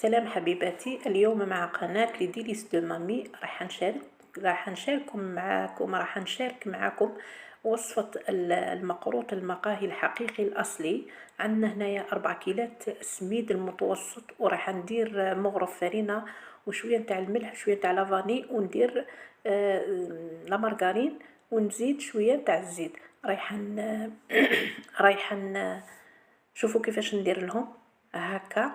سلام حبيباتي، اليوم مع قناة لديليس دو مامي راح نشارك معكم وصفة المقروط المقاهي الحقيقي الأصلي. عندنا هنايا 4 كيلات سميد المتوسط، وراح ندير مغرف فرينة وشوية نتاع الملح وشوية نتاع لافاني، وندير لا مارغرين، ونزيد شوية نتاع الزيت. رايحة شوفوا كيفاش ندير لهم هكا.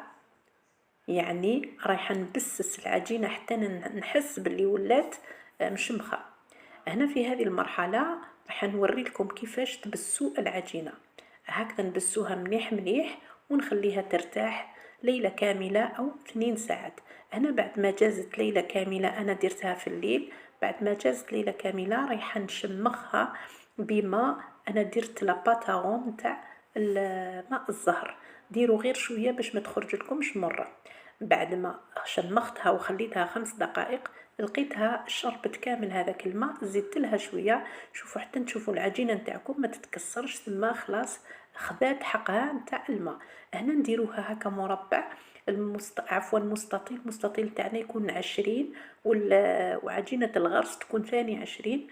يعني رايحة نبسس العجينة حتى نحس باللي ولات مشمخة. هنا في هذه المرحلة راح نوري لكم كيفاش تبسوا العجينة. هكذا نبسوها مليح مليح ونخليها ترتاح ليلة كاملة أو 2 ساعات. هنا بعد ما جازت ليلة كاملة، أنا درتها في الليل، بعد ما جازت ليلة كاملة رايحة نشمخها بماء. أنا درت لاباتاغون تاع ماء الزهر، ديروا غير شوية باش ما تخرج لكمش مرة. بعد ما شمختها وخليتها 5 دقائق، لقيتها شربت كامل هذاك الماء، زدت لها شوية. شوفوا حتى نشوفوا العجينة نتاعكم ما تتكسرش، ثم خلاص خذات حقها نتاع الماء. هنا نديروها هكا مربع، مستطيل تاعنا يكون 20، وعجينة الغرس تكون ثاني 20،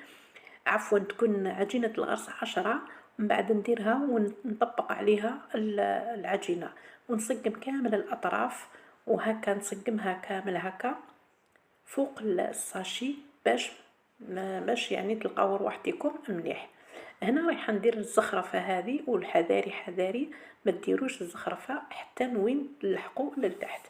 تكون عجينة الغرس 10. من بعد نديرها ونطبق عليها العجينة ونصقم كامل الأطراف، وهكا نصقمها كامل هكا فوق الساشي باش يعني تلقاو روحتكم مليح. هنا رايحه ندير الزخرفه هذه، والحذاري حذاري ما ديروش الزخرفه حتى وين تلحقوا لتحت،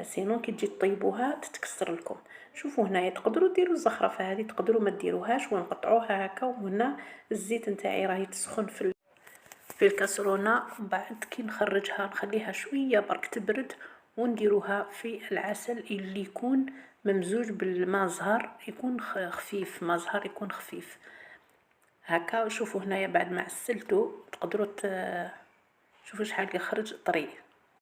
سينون كي تجي طيبوها تتكسر لكم. شوفوا هنايا تقدروا ديروا الزخرفه هذه، تقدروا ما ديروهاش ونقطعوها هكا. وهنا الزيت نتاعي راهي تسخن في الكاسرونه، ومن بعد كي نخرجها نخليها شويه برك تبرد، ونديروها في العسل اللي يكون ممزوج بالماء زهر، يكون خفيف، ماء زهر يكون خفيف هكا. وشوفوا هنايا بعد ما عسلته تقدروا شوفوا شحال يخرج طري.